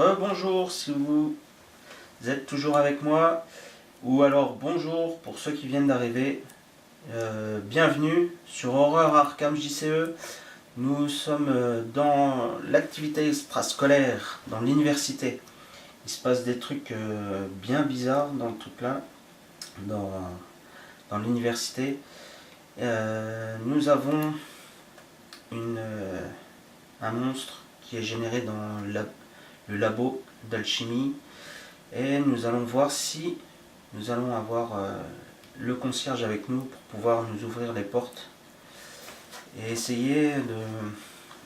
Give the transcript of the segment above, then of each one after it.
Rebonjour si vous êtes toujours avec moi, ou alors bonjour pour ceux qui viennent d'arriver. Bienvenue sur Horreur Arkham JCE. Nous sommes dans l'activité extrascolaire, dans l'université. Il se passe des trucs bien bizarres dans le truc là, dans l'université. Nous avons un monstre qui est généré dans le labo d'alchimie, et nous allons voir si nous allons avoir le concierge avec nous pour pouvoir nous ouvrir les portes et essayer de...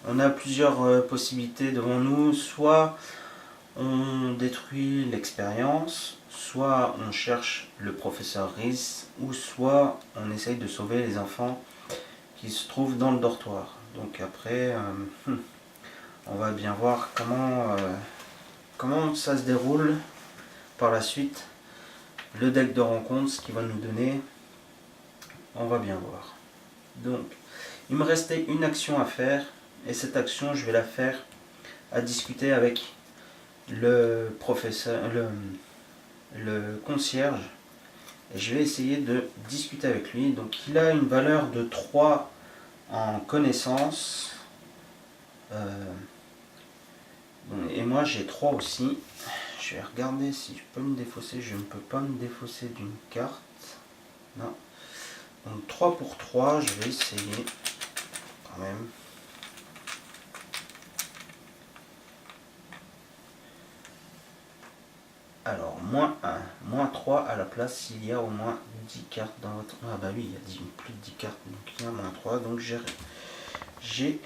On a plusieurs possibilités devant nous, soit on détruit l'expérience, soit on cherche le professeur Reese, ou soit on essaye de sauver les enfants qui se trouvent dans le dortoir. Donc après, on va bien voir comment ça se déroule par la suite. Le deck de rencontre, ce qu'il va nous donner, on va bien voir. Donc, il me restait une action à faire, et cette action, je vais la faire à discuter avec le professeur, le concierge, et je vais essayer de discuter avec lui. Donc, il a une valeur de 3 en connaissance, et moi j'ai 3 aussi. Je vais regarder si je peux me défausser. Je ne peux pas me défausser d'une carte. Non. Donc 3 pour 3, je vais essayer quand même. Alors, moins 1, moins 3 à la place s'il y a au moins 10 cartes dans votre... Ah bah oui, il y a plus de 10 cartes, donc il y a moins 3, donc j'ai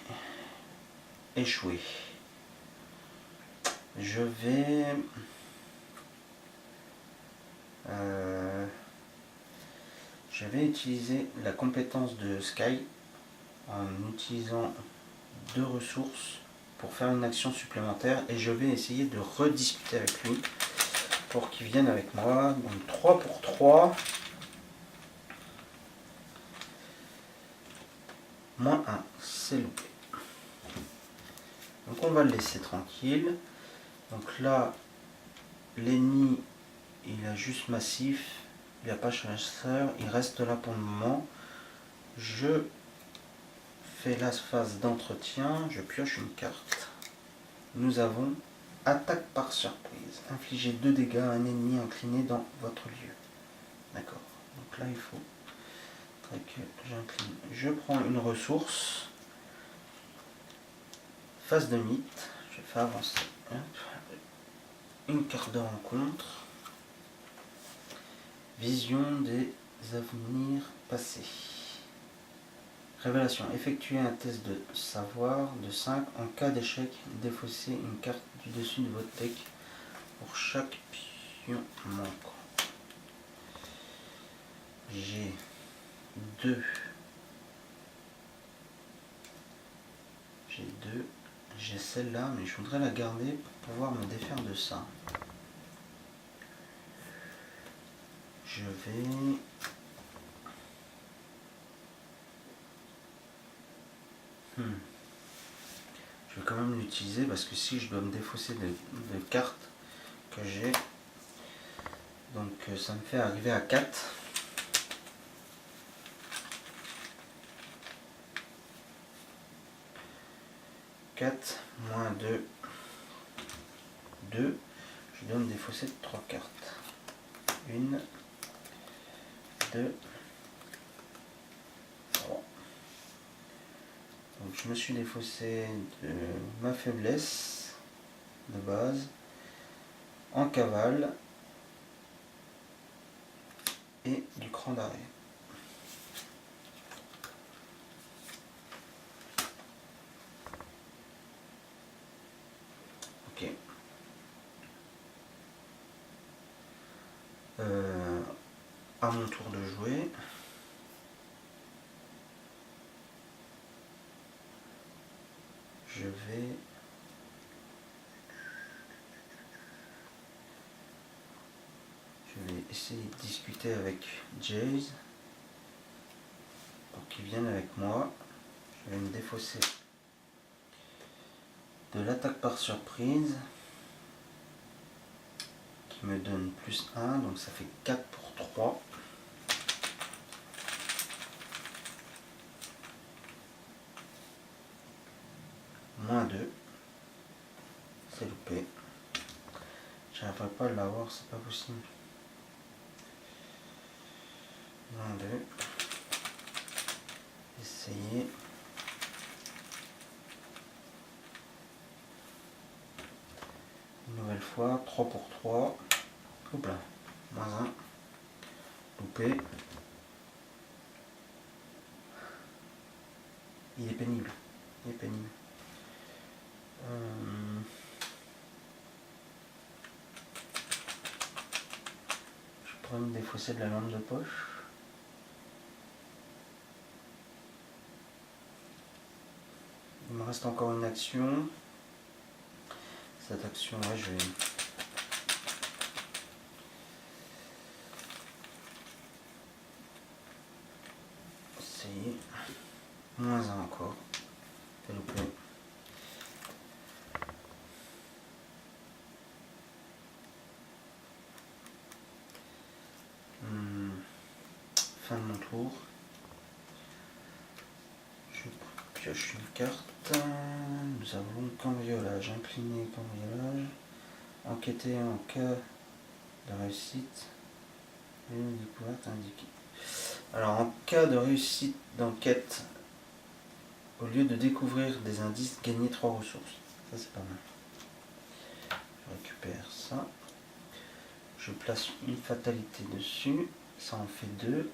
échoué. Je vais... je vais utiliser la compétence de Sky en utilisant 2 ressources pour faire une action supplémentaire, et je vais essayer de rediscuter avec lui pour qu'il vienne avec moi. Donc 3 pour 3. Moins 1, c'est loupé. Donc on va le laisser tranquille. Donc là, l'ennemi, il a juste massif, il n'y a pas chasseur, il reste là pour le moment. Je fais la phase d'entretien, je pioche une carte. Nous avons attaque par surprise. Infligez 2 dégâts à un ennemi incliné dans votre lieu. D'accord. Donc là, il faut que j'incline. Je prends une ressource. Phase de mythe. Je fais avancer. Une carte de rencontre. Vision des avenirs passés. Révélation. Effectuez un test de savoir de 5. En cas d'échec, défaussez une carte du dessus de votre deck pour chaque pion manquant. J'ai 2. J'ai celle-là, mais je voudrais la garder pour pouvoir me défaire de ça. Je vais... Je vais quand même l'utiliser, parce que si je dois me défausser de cartes que j'ai, donc ça me fait arriver à 4. Moins 2, 2. Je dois me défausser de 3 cartes. 1, 2, 3. Donc je me suis défaussé de ma faiblesse de base, en cavale et du cran d'arrêt. Ok. À mon tour de jouer. Je vais essayer de discuter avec Jace pour qu'il vienne avec moi. Je vais me défausser de l'attaque par surprise. qui me donne plus 1, donc ça fait 4 pour 3. Moins 2. C'est loupé. J'arriverai pas à l'avoir, c'est pas possible. Moins 2. Essayez. Une nouvelle fois, 3 pour 3. Hop là. Moins 1. Loupé. Il est pénible. Il est pénible. Je pourrais me défausser de la lampe de poche. Il me reste encore une action. Cette action, ouais, je vais... essayer. Moins 1 encore. C'est loupé. Fin de mon tour. Je pioche une carte. Nous avons cambriolage, incliné, cambriolage. Enquêter en cas de réussite. Une découverte indiquée. Alors en cas de réussite d'enquête, au lieu de découvrir des indices, gagner 3 ressources. Ça c'est pas mal. Je récupère ça. Je place une fatalité dessus. Ça en fait 2.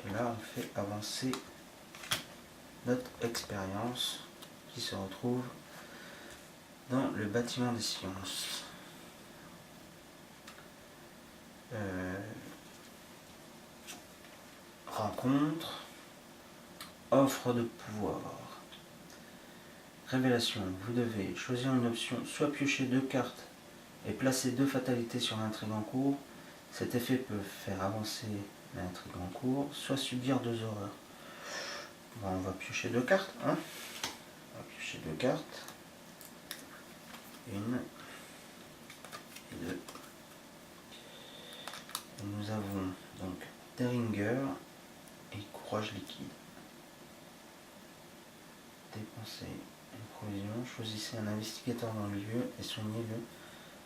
Et là on fait avancer notre expérience qui se retrouve dans le bâtiment des sciences. Rencontre, offre de pouvoir, révélation. Vous devez choisir une option, soit piocher 2 cartes et placer 2 fatalités sur l'intrigue en cours. Cet effet peut faire avancer l'intrigue en cours, soit subir 2 horreurs. Bon, on va piocher 2 cartes. Hein, on va piocher 2 cartes. Une et 2. Et nous avons donc Derringer et courage liquide. Dépensez une provision, choisissez un investigateur dans le lieu et soignez-le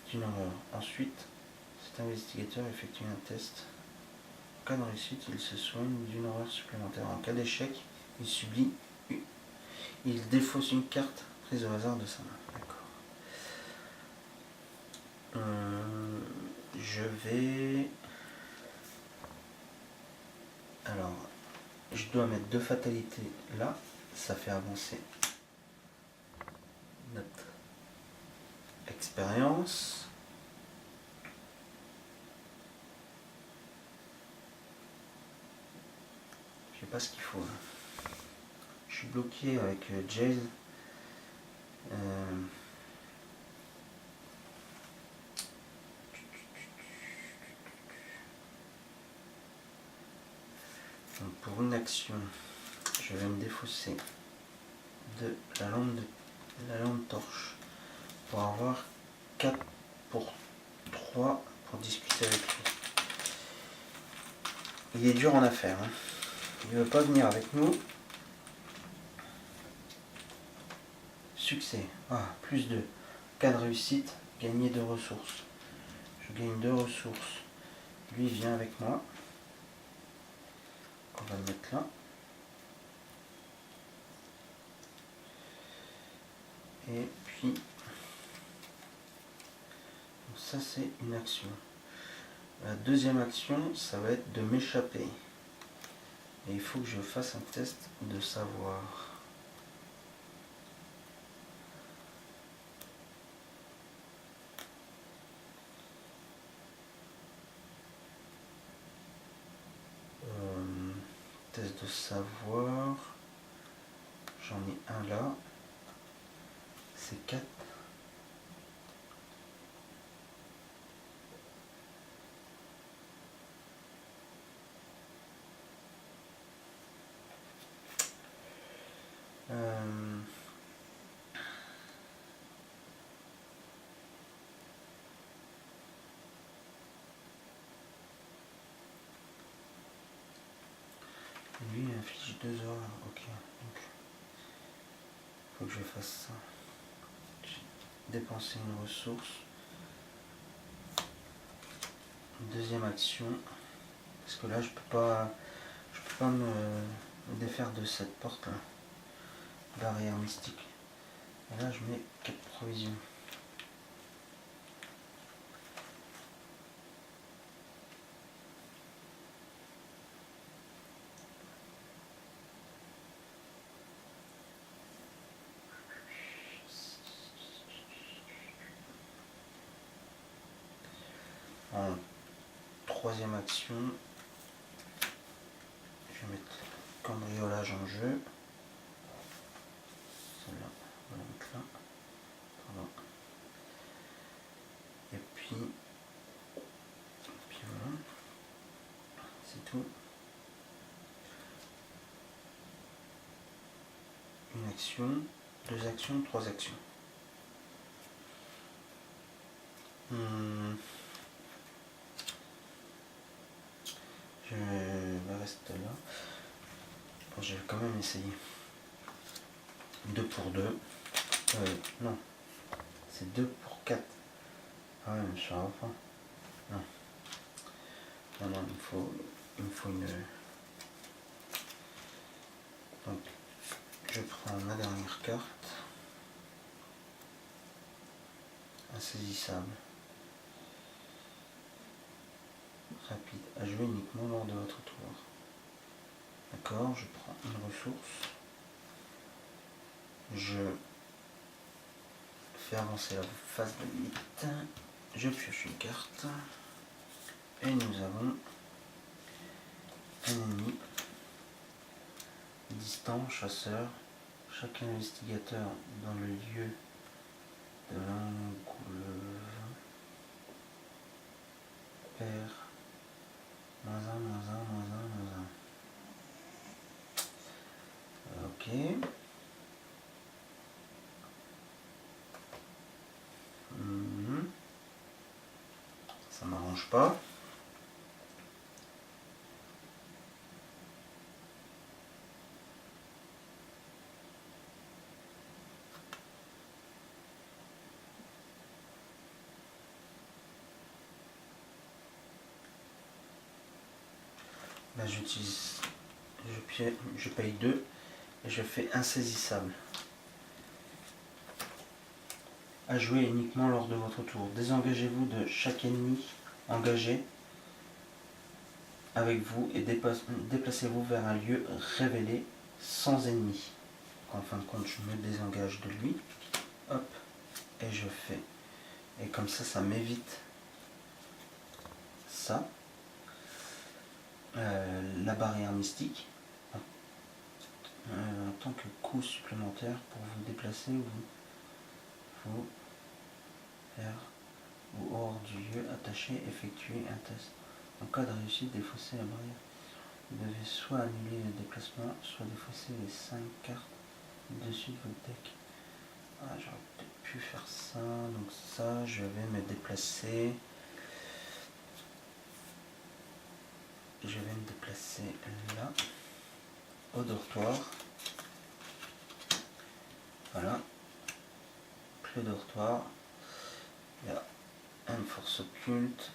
d'une horreur. Ensuite, cet investigateur effectue un test. En cas de réussite, il se soigne d'une horreur supplémentaire. En cas d'échec, il subit. Il défausse une carte prise au hasard de sa main. D'accord. Je vais... Alors, je dois mettre 2 fatalités là. Ça fait avancer notre expérience. Je sais pas ce qu'il faut. Je suis bloqué avec Jace. Donc pour une action, je vais me défausser de la lampe torche pour avoir 4 pour 3 pour discuter avec lui. Il est dur en affaire. Hein. Il ne veut pas venir avec nous. Succès. Ah, plus 2. Cas de réussite, gagner 2 ressources. Je gagne 2 ressources. Lui vient avec moi. On va le mettre là. Et puis, ça c'est une action. La deuxième action, ça va être de m'échapper. Et il faut que je fasse un test de savoir. Test de savoir. J'en ai un là. C'est 4. inflige 2 heures. Ok, donc faut que je fasse ça. J'ai dépensé une ressource. Deuxième action. Parce que là je peux pas me défaire de cette porte là. Barrière mystique. Et là je mets 4 provisions. En troisième action, je vais mettre cambriolage en jeu. Celle-là, on va la mettre là. Pardon. Et puis voilà. C'est tout. Une action, 2 actions, 3 actions. Je vais rester là. Bon, je vais quand même essayer. 2 pour 2. Non. C'est 2 pour 4. Ah ouais, mais je suis à la fin. Non. Non, non, il me faut une... Donc, je prends ma dernière carte. Insaisissable. Rapide. À jouer uniquement lors de votre tour. D'accord, je prends une ressource. Je fais avancer la phase de limite. Je pioche une carte. Et nous avons un ennemi. Distant, chasseur. Chaque investigateur dans le lieu de l'encouve perd -1, -1. Ok. Ça m'arrange pas. Là j'utilise, je paye 2 et je fais insaisissable. À jouer uniquement lors de votre tour. Désengagez-vous de chaque ennemi engagé avec vous et déplacez-vous vers un lieu révélé sans ennemi. En fin de compte, je me désengage de lui. Hop, et je fais. Et comme ça m'évite ça. La barrière mystique. En tant que coût supplémentaire pour vous déplacer, vous faire ou hors du lieu attaché, effectuer un test. En cas de réussite, défausser la barrière. Vous devez soit annuler le déplacement, soit défausser les 5 cartes dessus de votre deck. Ah, j'aurais peut-être pu faire ça. Donc ça, je vais me déplacer. Je vais me déplacer là, au dortoir. Voilà. Le dortoir. Il y a une force occulte.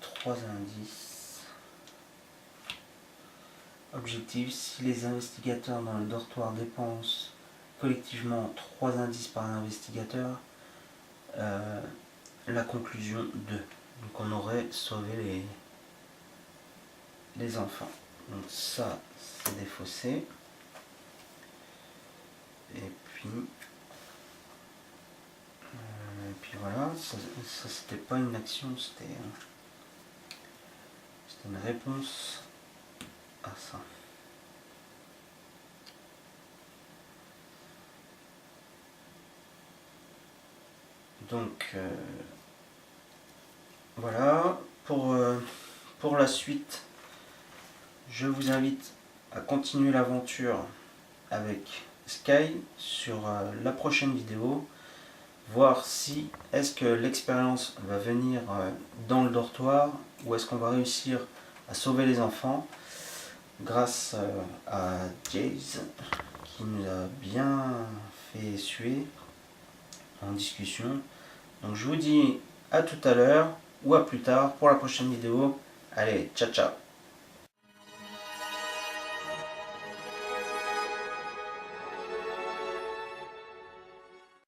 3 indices. Objectif, si les investigateurs dans le dortoir dépensent collectivement 3 indices par investigateur, la conclusion 2. Donc on aurait sauvé les enfants. Donc ça, c'est défaussé. Et puis voilà, ça c'était pas une action, c'était une réponse à ça. Donc voilà, pour la suite, je vous invite à continuer l'aventure avec Sky sur la prochaine vidéo, voir si est-ce que l'expérience va venir dans le dortoir ou est-ce qu'on va réussir à sauver les enfants. grâce à Jace qui nous a bien fait suer en discussion. Donc je vous dis à tout à l'heure ou à plus tard pour la prochaine vidéo. Allez, ciao ciao.